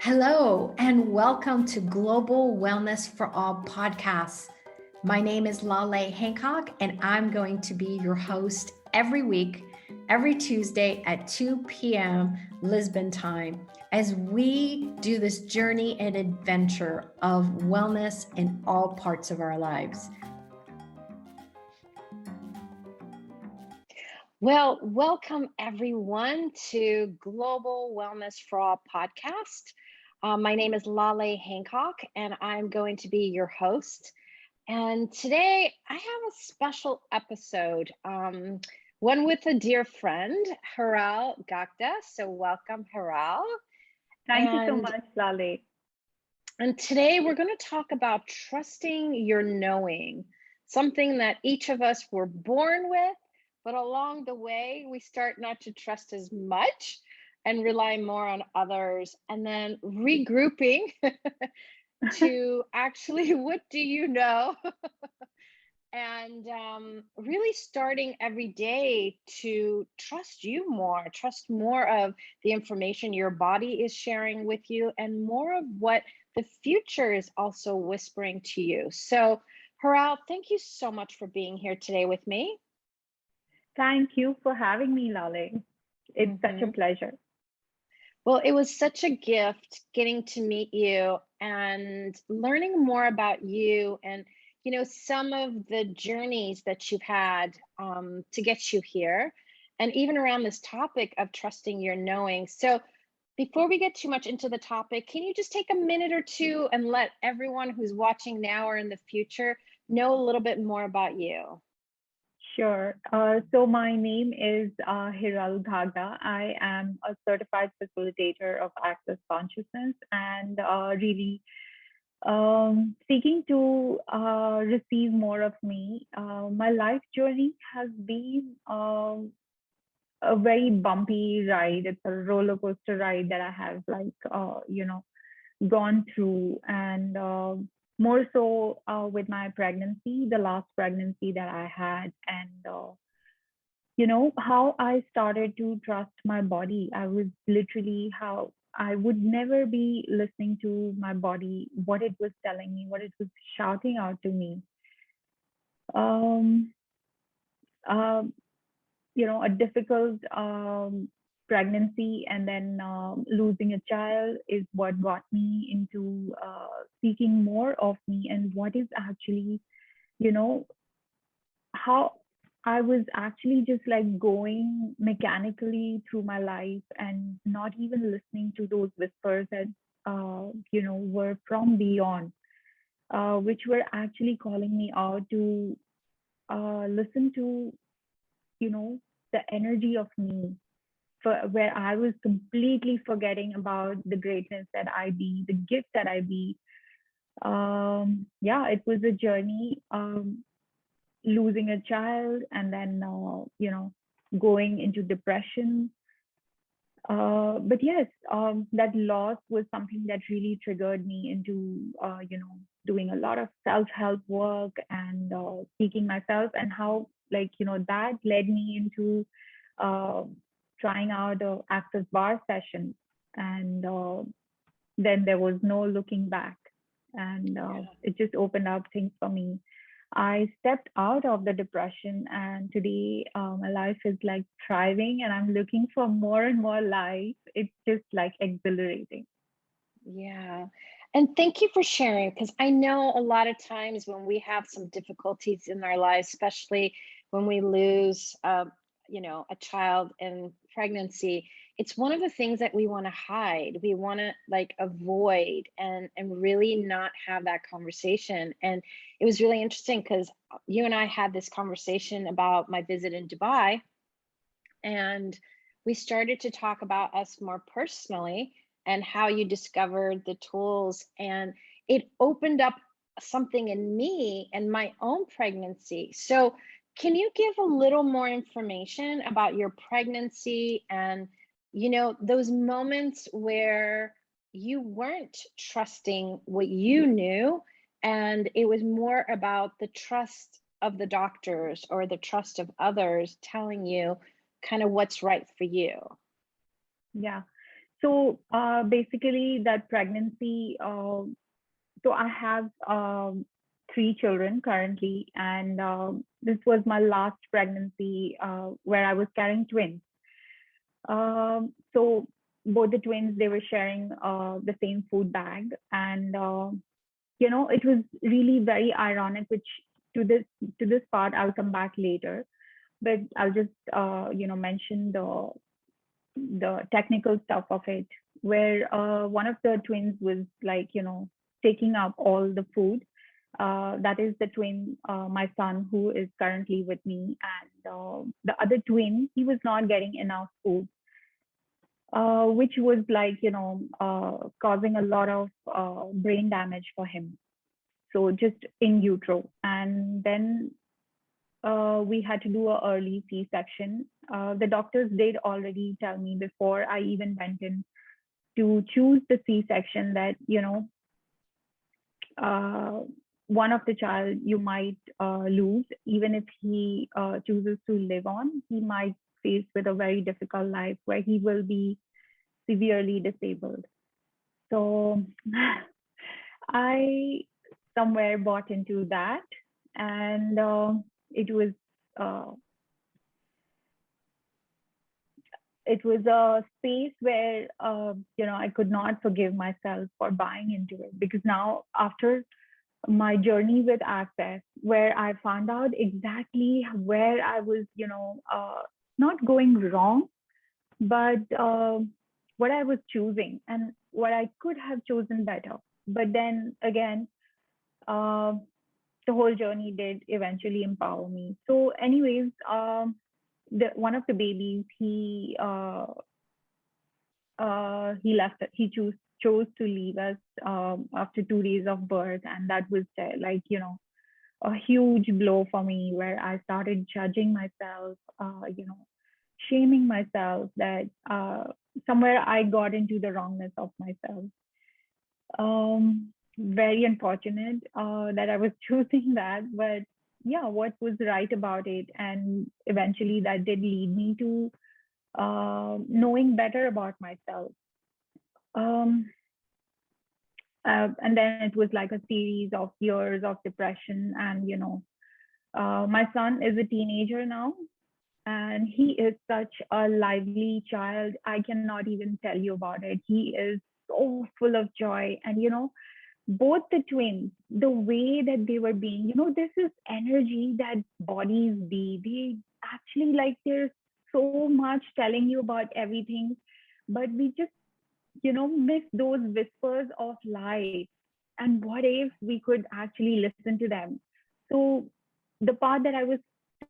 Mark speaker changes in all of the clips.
Speaker 1: Hello, and welcome to Global Wellness for All podcasts. My name is Laleh Hancock, and I'm going to be your host every week, every Tuesday at 2 p.m. Lisbon time, as we do this journey and adventure of wellness in all parts of our lives. Well, welcome everyone to Global Wellness for All podcast. My name is Laleh Hancock, and I'm going to be your host. And today I have a special episode, one with a dear friend, Hiral Ghaghda. So welcome, Hiral.
Speaker 2: Thank you so much, Laleh.
Speaker 1: And today we're going to talk about trusting your knowing, something that each of us were born with, but along the way we start not to trust as much and rely more on others, and then regrouping to actually, what do you know? And really starting every day to trust you more, trust more of the information your body is sharing with you, and more of what the future is also whispering to you. So, Hiral, thank you so much for being here today with me.
Speaker 2: Thank you for having me, Laleh. It's such a pleasure.
Speaker 1: Well, it was such a gift getting to meet you and learning more about you and some of the journeys that you've had to get you here, and even around this topic of trusting your knowing. So before we get too much into the topic, can you just take a minute or two and let everyone who's watching now or in the future know a little bit more about you?
Speaker 2: Sure. So my name is Hiral Ghaghda. I am a certified facilitator of access consciousness and really seeking to receive more of me. My life journey has been a very bumpy ride. It's a roller coaster ride that I have gone through, and more so with my pregnancy, the last pregnancy that I had, and how I started to trust my body. I was literally how I would never be listening to my body, what it was telling me, what it was shouting out to me. Um, uh, a difficult pregnancy and then losing a child is what got me into seeking more of me and what is actually, you know, how I was actually just like going mechanically through my life and not even listening to those whispers that, were from beyond, which were actually calling me out to listen to, you know, the energy of me, for where I was completely forgetting about the greatness that I be, the gift that I be. Yeah, it was a journey, losing a child and then, going into depression. But yes, that loss was something that really triggered me into, doing a lot of self-help work and seeking myself, and how, that led me into uh, trying out a access bar session, and then there was no looking back, and it just opened up things for me. I stepped out of the depression, and today my life is like thriving, and I'm looking for more and more life. It's just like exhilarating.
Speaker 1: Yeah. And thank you for sharing, because I know a lot of times when we have some difficulties in our lives, especially when we lose, a child in pregnancy, it's one of the things that we want to hide. We want to like avoid and really not have that conversation. And it was really interesting because you and I had this conversation about my visit in Dubai, and we started to talk about us more personally and how you discovered the tools. And it opened up something in me and my own pregnancy. So, can you give a little more information about your pregnancy and, those moments where you weren't trusting what you knew, and it was more about the trust of the doctors or the trust of others telling you kind of what's right for you?
Speaker 2: Yeah. So basically, that pregnancy. So I have 3 children currently, and this was my last pregnancy where I was carrying twins. So both the twins, they were sharing the same food bag, and it was really very ironic. Which to this to this part, I'll come back later, but I'll just mention the technical stuff of it, where one of the twins was like, taking up all the food. That is the twin, my son, who is currently with me, and the other twin, he was not getting enough food, which was like, causing a lot of brain damage for him. So just in utero, and then we had to do a early C-section. The doctors did already tell me before I even went in to choose the C-section that, uh, one of the child you might lose, even if he chooses to live on, he might face with a very difficult life where he will be severely disabled. So I somewhere bought into that, and it was uh, it was a space where I could not forgive myself for buying into it, because now, after my journey with access, where I found out exactly where I was, not going wrong, but what I was choosing and what I could have chosen better. But then again, uh, the whole journey did eventually empower me. So anyways, one of the babies, he left. Chose to leave us after 2 days of birth, and that was like, a huge blow for me, where I started judging myself, shaming myself, that somewhere I got into the wrongness of myself. Very unfortunate that I was choosing that, but yeah, what was right about it, and eventually that did lead me to knowing better about myself. Um, and then it was like a series of years of depression, and my son is a teenager now, and he is such a lively child. I cannot even tell you about it. He is so full of joy, and both the twins, the way that they were being, this is energy that bodies be. They actually, like, there's so much telling you about everything, but we just, miss those whispers of life. And what if we could actually listen to them? So the part that I was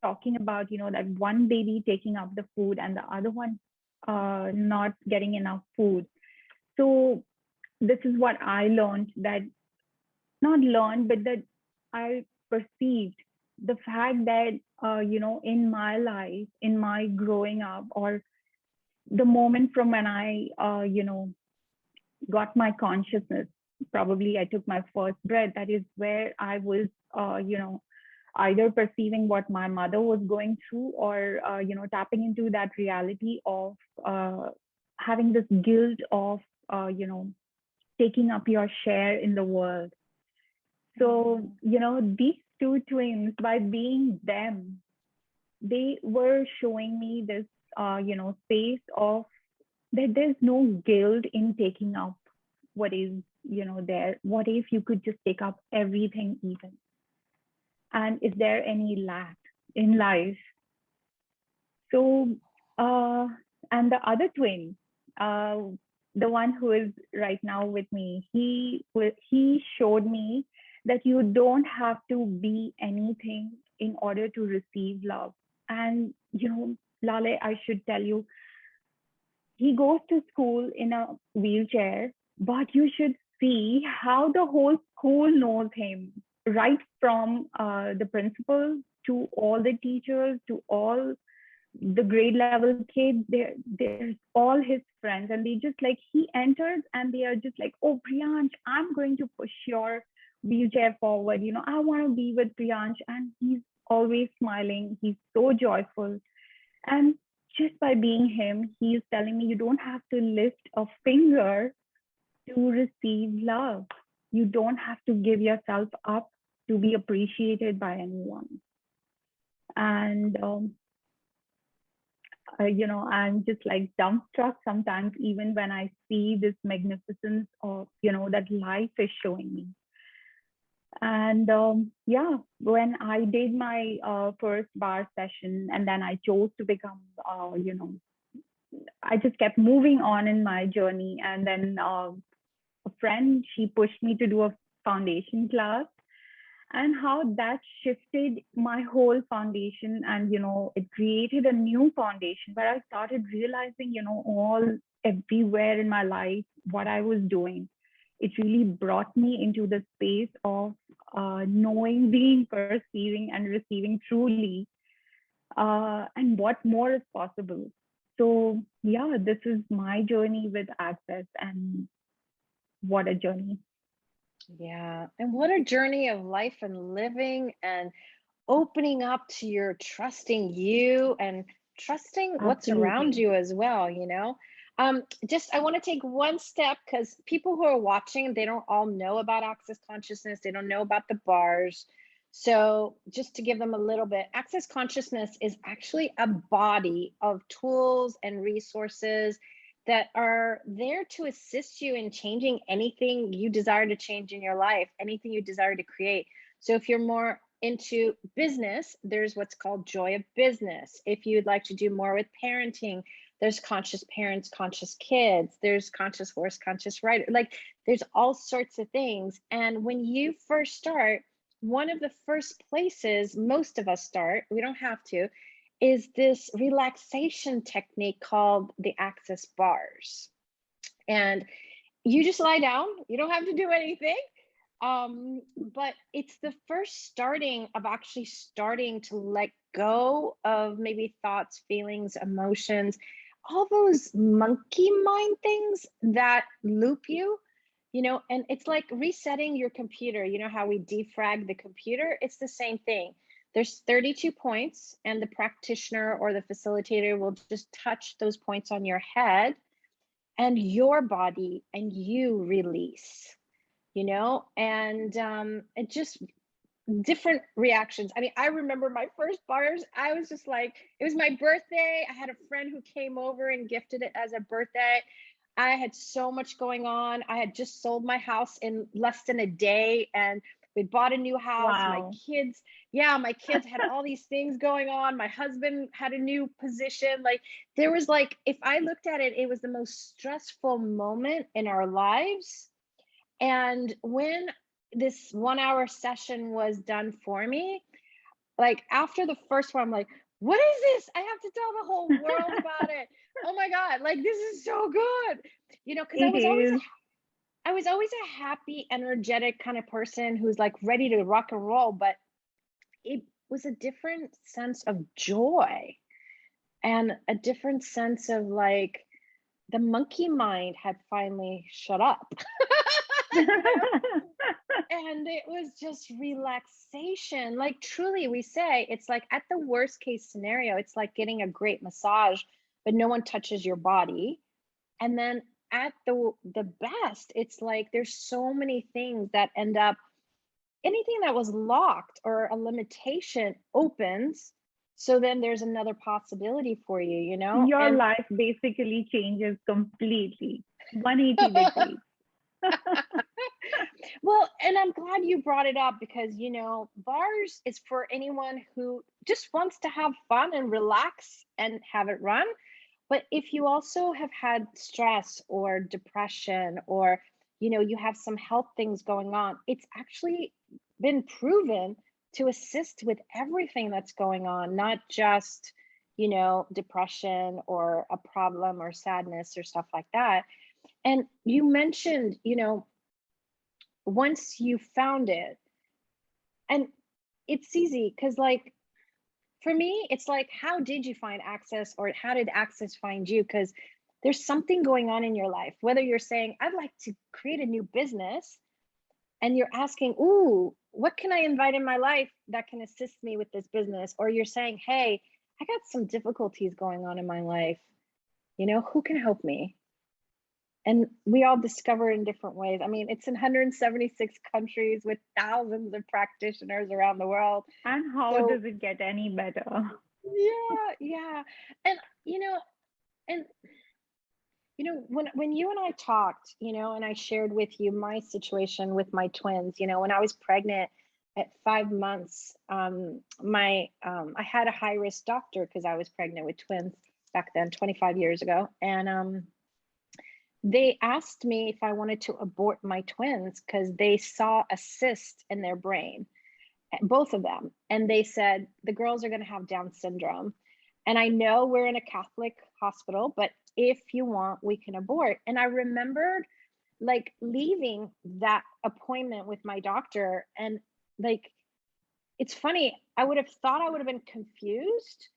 Speaker 2: talking about, that one baby taking up the food and the other one not getting enough food. So this is what I learned, that not learned, but that I perceived the fact that, in my life, in my growing up, or the moment from when I, got my consciousness, probably I took my first breath, that is where I was, either perceiving what my mother was going through, or, tapping into that reality of having this guilt of, taking up your share in the world. So, these two twins, by being them, they were showing me this, space of that there's no guilt in taking up what is, there. What if you could just take up everything even? And is there any lack in life? So, uh, and the other twin, uh, the one who is right now with me, he showed me that you don't have to be anything in order to receive love. And Laleh, I should tell you, he goes to school in a wheelchair, but you should see how the whole school knows him, right from the principal to all the teachers to all the grade level kids. They're all his friends, and they just like, he enters and they are just like, oh, Priyansh, I'm going to push your wheelchair forward. I want to be with Priyansh, and he's always smiling. He's so joyful, and just by being him, he is telling me you don't have to lift a finger to receive love. You don't have to give yourself up to be appreciated by anyone. And I'm just like dumbstruck sometimes, even when I see this magnificence of, that life is showing me. And yeah, when I did my first bar session, and then I chose to become, I just kept moving on in my journey. And then a friend, she pushed me to do a foundation class, and how that shifted my whole foundation. And it created a new foundation where I started realizing, all everywhere in my life what I was doing. It really brought me into the space of knowing, being, perceiving, and receiving truly, and what more is possible. So yeah, this is my journey with access, and what a journey.
Speaker 1: Yeah. And what a journey of life and living and opening up to your trusting you and trusting what's around
Speaker 2: Absolutely.
Speaker 1: you as well, you know? Just I want to take one step because people who are watching, they don't all know about access consciousness, they don't know about the bars. So, just to give them a little bit, access consciousness is actually a body of tools and resources that are there to assist you in changing anything you desire to change in your life, anything you desire to create. So if you're more into business, there's what's called Joy of Business. If you'd like to do more with parenting, there's Conscious Parents, Conscious Kids, there's Conscious Horse, Conscious Rider. Like there's all sorts of things. And when you first start, one of the first places most of us start, we don't have to, is this relaxation technique called the Access Bars. And you just lie down, you don't have to do anything. But it's the first starting of actually starting to let go of maybe thoughts, feelings, emotions, all those monkey mind things that loop you, and it's like resetting your computer. You know how we defrag the computer? It's the same thing. There's 32 points, and the practitioner or the facilitator will just touch those points on your head, and your body and you release, and it just different reactions. I mean, I remember my first bars, I was just like, it was my birthday. I had a friend who came over and gifted it as a birthday. I had so much going on. I had just sold my house in less than a day, and we bought a new house. My
Speaker 2: Wow.
Speaker 1: kids, yeah, my kids had all these things going on. My husband had a new position. Like there was like, if I looked at it, it was the most stressful moment in our lives. And when this 1 hour session was done for me, like after the first one, I'm like, what is this? I have to tell the whole world about it. Oh my God, like this is so good. Because
Speaker 2: It is.
Speaker 1: I was always a happy, energetic kind of person who's like ready to rock and roll, but it was a different sense of joy and a different sense of like the monkey mind had finally shut up. you know and it was just relaxation. Like truly, we say it's like at the worst case scenario, it's like getting a great massage, but no one touches your body. And then at the best, it's like there's so many things that end up, anything that was locked or a limitation opens. So then there's another possibility for you,
Speaker 2: Your
Speaker 1: and
Speaker 2: life basically changes completely. 180 degrees.
Speaker 1: well, and I'm glad you brought it up because, bars is for anyone who just wants to have fun and relax and have it run. But if you also have had stress or depression or, you have some health things going on, it's actually been proven to assist with everything that's going on, not just, depression or a problem or sadness or stuff like that. And you mentioned, once you found it, and it's easy because like for me it's like, how did you find access, or how did access find you? Because there's something going on in your life, whether you're saying I'd like to create a new business and you're asking, ooh, what can I invite in my life that can assist me with this business, or you're saying, hey, I got some difficulties going on in my life. Who can help me? And we all discover in different ways. I mean, it's in 176 countries with thousands of practitioners around the world.
Speaker 2: And how
Speaker 1: So
Speaker 2: does it get any better?
Speaker 1: yeah, yeah. And and when you and I talked, and I shared with you my situation with my twins, when I was pregnant at 5 months, my I had a high risk doctor because I was pregnant with twins back then, 25 years ago, and they asked me if I wanted to abort my twins because they saw a cyst in their brain, both of them. And they said, the girls are going to have Down syndrome. And I know we're in a Catholic hospital, but if you want, we can abort. And I remembered like leaving that appointment with my doctor. And like, it's funny, I would have thought I would have been confused,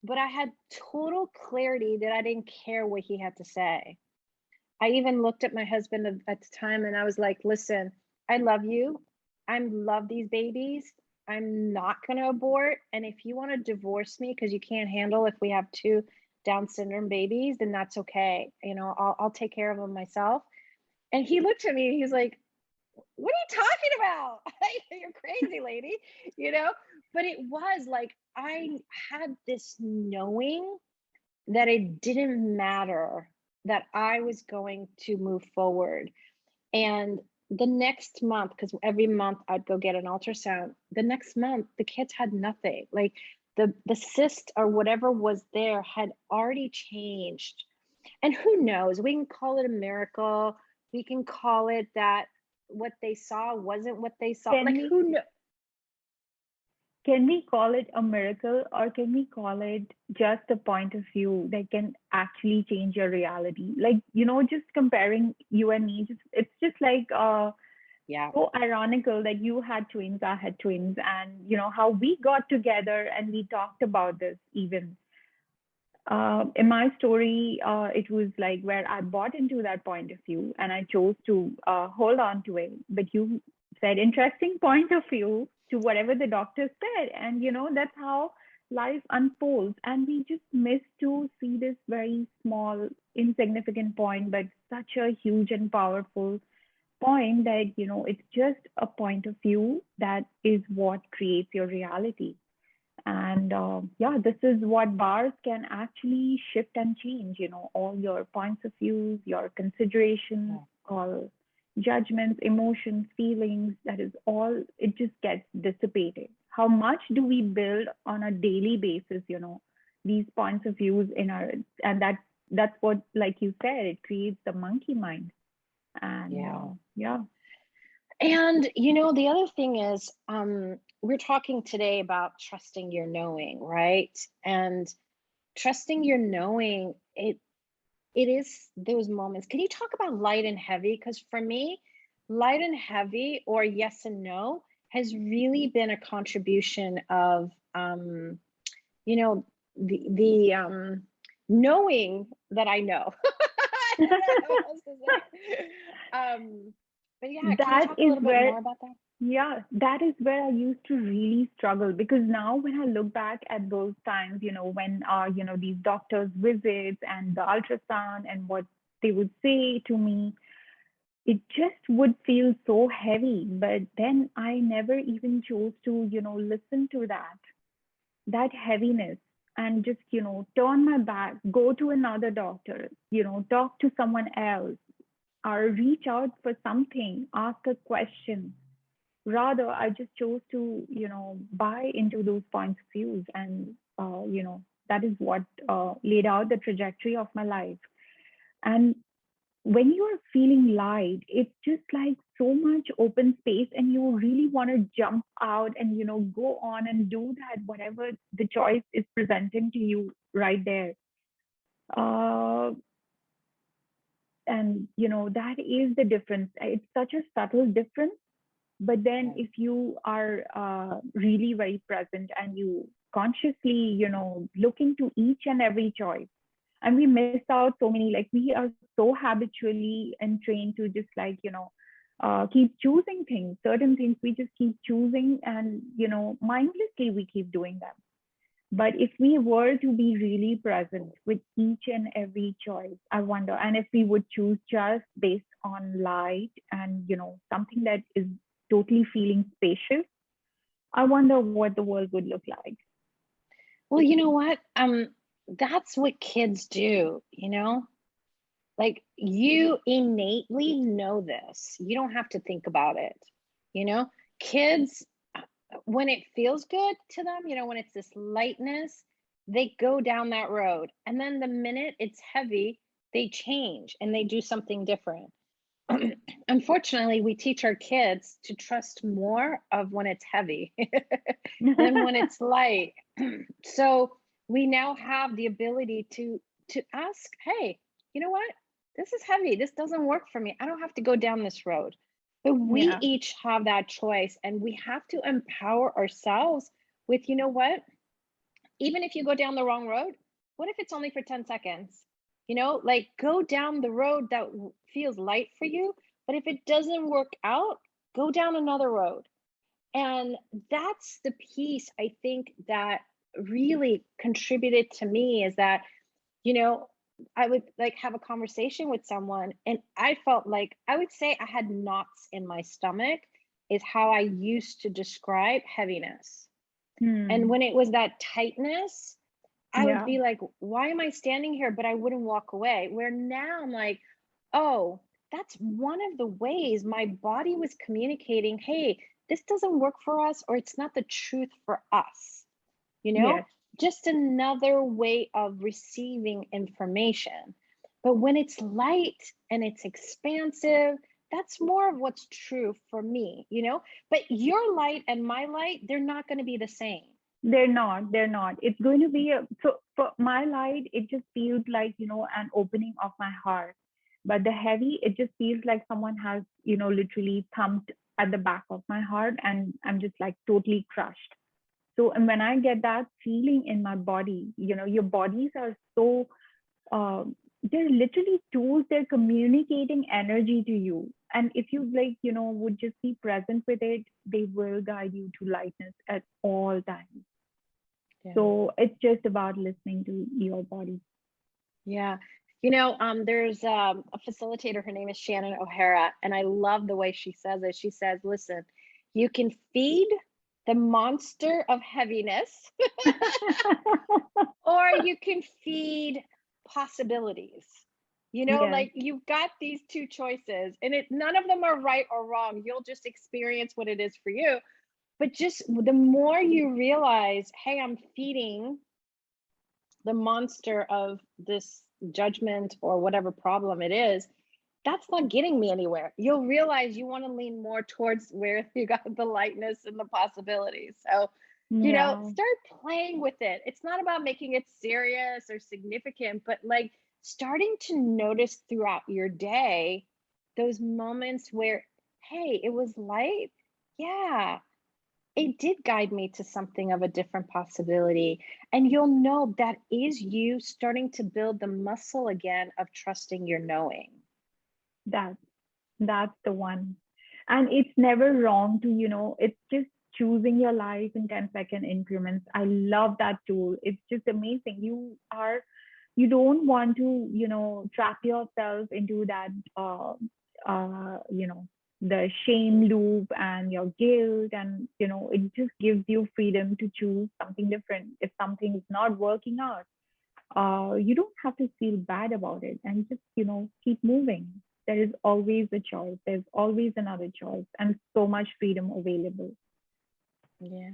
Speaker 1: but I had total clarity that I didn't care what he had to say. I even looked at my husband at the time and I was like, listen, I love you. I love these babies. I'm not going to abort. And if you want to divorce me because you can't handle if we have two Down syndrome babies, then that's okay. I'll take care of them myself. And he looked at me and he's like, what are you talking about? You're crazy, lady, But it was like, I had this knowing that it didn't matter, that I was going to move forward. And the next month, because every month I'd go get an ultrasound, the next month the kids had nothing. Like the cyst or whatever was there had already changed. And who knows? We can call it a miracle. We can call it that what they saw wasn't what they saw.
Speaker 2: Can
Speaker 1: Like
Speaker 2: we
Speaker 1: who knows?
Speaker 2: can we call it a miracle, or can we call it just a point of view that can actually change your reality? Like, just comparing you and me, it's just like
Speaker 1: Yeah.
Speaker 2: so ironical that you had twins, I had twins, and how we got together and we talked about this even. In my story, it was like where I bought into that point of view and I chose to hold on to it. But you said interesting point of view to whatever the doctor said. And, that's how life unfolds. And we just miss to see this very small, insignificant point, but such a huge and powerful point that, it's just a point of view that is what creates your reality. And yeah, this is what bars can actually shift and change, all your points of views, your considerations, all judgments, emotions, feelings, that is all, it just gets dissipated. How much do we build on a daily basis, these points of views in our, and that's what, like you said, it creates the monkey mind. And
Speaker 1: Yeah.
Speaker 2: yeah.
Speaker 1: And the other thing is, we're talking today about trusting your knowing, right? And trusting your knowing, it is those moments. Can you talk about light and heavy? Because for me, light and heavy, or yes and no, has really been a contribution of the knowing that I know. I don't know what else to say. But yeah, can you
Speaker 2: That
Speaker 1: talk a
Speaker 2: is
Speaker 1: little bit
Speaker 2: where,
Speaker 1: more about that?
Speaker 2: yeah, that is where I used to really struggle, because now when I look back at those times, when these doctors visits and the ultrasound and what they would say to me, it just would feel so heavy. But then I never even chose to, listen to that heaviness, and just, turn my back, go to another doctor, talk to someone else, or reach out for something, ask a question. Rather, I just chose to, buy into those points of views. And, that is what laid out the trajectory of my life. And when you are feeling light, it's just like so much open space, and you really want to jump out and, go on and do that, whatever the choice is presenting to you right there. Uh, and, that is the difference. It's such a subtle difference. But then if you are really very present and you consciously, look into each and every choice, and we miss out so many, like we are so habitually entrained to just like, keep choosing things, certain things we just keep choosing, and, mindlessly we keep doing them. But if we were to be really present with each and every choice, I wonder, and if we would choose just based on light and, something that is totally feeling spacious, I wonder what the world would look like.
Speaker 1: Well, you know what? That's what kids do, you know? Like you innately know this. You don't have to think about it. You know, kids, when it feels good to them, when it's this lightness, they go down that road. And then the minute it's heavy, they change and they do something different. Unfortunately, we teach our kids to trust more of when it's heavy than when it's light. So we now have the ability to ask, hey, you know what? This is heavy. This doesn't work for me. I don't have to go down this road. But we
Speaker 2: Yeah.
Speaker 1: each have that choice, and we have to empower ourselves with, you know what? Even if you go down the wrong road, what if it's only for 10 seconds? Like go down the road that feels light for you, but if it doesn't work out, go down another road. And that's the piece I think that really contributed to me is that, you know, I would like have a conversation with someone and I felt like I would say I had knots in my stomach, is how I used to describe heaviness. And
Speaker 2: Hmm.
Speaker 1: when it was that tightness, I would
Speaker 2: Yeah.
Speaker 1: be like, why am I standing here? But I wouldn't walk away. Where now I'm like, oh, that's one of the ways my body was communicating, hey, this doesn't work for us, or it's not the truth for us, you know?
Speaker 2: Yes.
Speaker 1: Just another way of receiving information. But when it's light and it's expansive, that's more of what's true for me. But your light and my light, they're not going to be the same.
Speaker 2: They're not. They're not. It's going to be so for my light, it just feels like, an opening of my heart. But the heavy, it just feels like someone has, literally thumped at the back of my heart and I'm just like totally crushed. So, and when I get that feeling in my body, your bodies are so, they're literally tools, they're communicating energy to you. And if you like, would just be present with it, they will guide you to lightness at all times.
Speaker 1: Yeah.
Speaker 2: So it's just about listening to your body.
Speaker 1: Yeah. There's a facilitator, her name is Shannon O'Hara, and I love the way she says it. She says, listen, you can feed the monster of heaviness, or you can feed possibilities.
Speaker 2: Yes,
Speaker 1: Like you've got these two choices, and none of them are right or wrong. You'll just experience what it is for you. But just the more you realize, hey, I'm feeding the monster of this judgment or whatever problem it is, that's not getting me anywhere. You'll realize you want to lean more towards where you got the lightness and the possibilities. So,
Speaker 2: yeah,
Speaker 1: start playing with it. It's not about making it serious or significant, but like starting to notice throughout your day those moments where, hey, it was light. Yeah, it did guide me to something of a different possibility. And you'll know that is you starting to build the muscle again of trusting your knowing.
Speaker 2: that's that's the one. And it's never wrong to, it's just choosing your life in 10-second increments. I love that tool. It's just amazing. You don't want to, trap yourself into that, the shame loop and your guilt. And, it just gives you freedom to choose something different. If something is not working out, you don't have to feel bad about it and just, keep moving. There is always a choice. There's always another choice and so much freedom available.
Speaker 1: Yeah.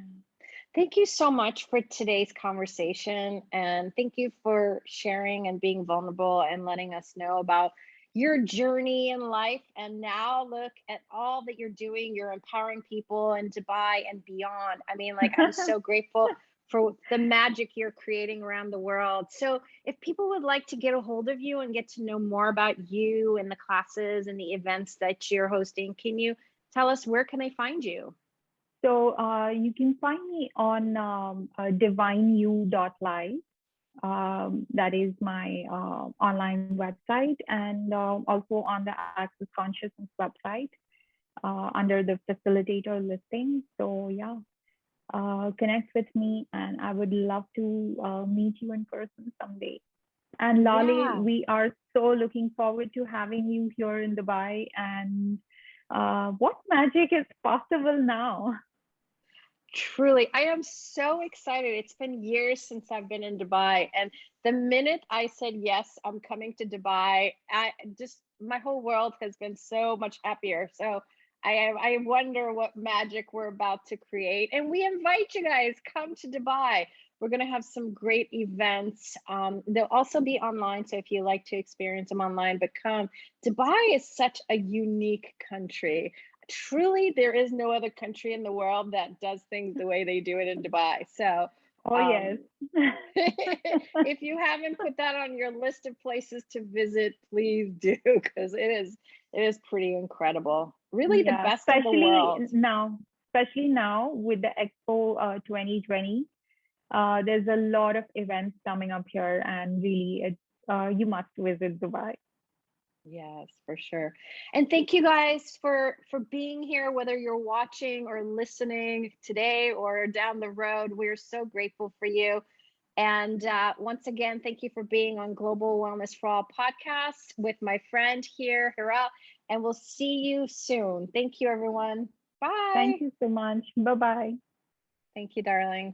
Speaker 1: Thank you so much for today's conversation. And thank you for sharing and being vulnerable and letting us know about your journey in life. And now look at all that you're doing. You're empowering people in Dubai and beyond. I mean, like, I'm so grateful for the magic you're creating around the world. So, if people would like to get a hold of you and get to know more about you and the classes and the events that you're hosting, can you tell us where can they find you?
Speaker 2: So you can find me on divineyou.live. That is my online website, and also on the Access Consciousness website under the facilitator listing. So, yeah. connect with me, and I would love to meet you in person someday. And Laleh,
Speaker 1: Yeah.
Speaker 2: we are so looking forward to having you here in Dubai. And what magic is possible now?
Speaker 1: Truly, I am so excited. It's been years since I've been in Dubai, and the minute I said yes, I'm coming to Dubai, I just my whole world has been so much happier. So I wonder what magic we're about to create, and we invite you guys come to Dubai. We're going to have some great events. They'll also be online, so if you like to experience them online, but come. Dubai is such a unique country. Truly, there is no other country in the world that does things the way they do it in Dubai. So,
Speaker 2: Oh, yes.
Speaker 1: um, if you haven't put that on your list of places to visit, please do, because it is pretty incredible. Really, the
Speaker 2: Yeah,
Speaker 1: best of the world.
Speaker 2: especially now with the Expo 2020, there's a lot of events coming up here, and really, you must visit Dubai.
Speaker 1: Yes, for sure. And thank you guys for being here, whether you're watching or listening today or down the road. We're so grateful for you. And once again, thank you for being on Global Wellness for All podcast with my friend here, Hiral. And we'll see you soon. Thank you, everyone.
Speaker 2: Thank
Speaker 1: Bye.
Speaker 2: you so much. Bye bye.
Speaker 1: Thank you, darling.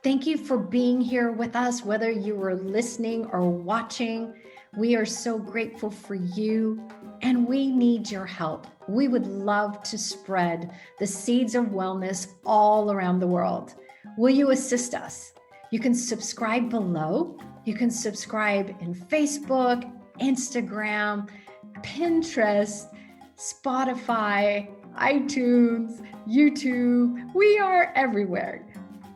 Speaker 1: Thank you for being here with us, whether you were listening or watching. We are so grateful for you, and we need your help. We would love to spread the seeds of wellness all around the world. Will you assist us? You can subscribe below. You can subscribe in Facebook, Instagram, Pinterest, Spotify, iTunes, YouTube. We are everywhere.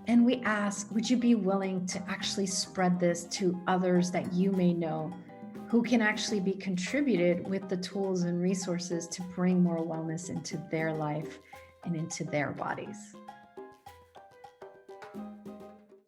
Speaker 1: And we ask, would you be willing to actually spread this to others that you may know who can actually be contributed with the tools and resources to bring more wellness into their life and into their bodies?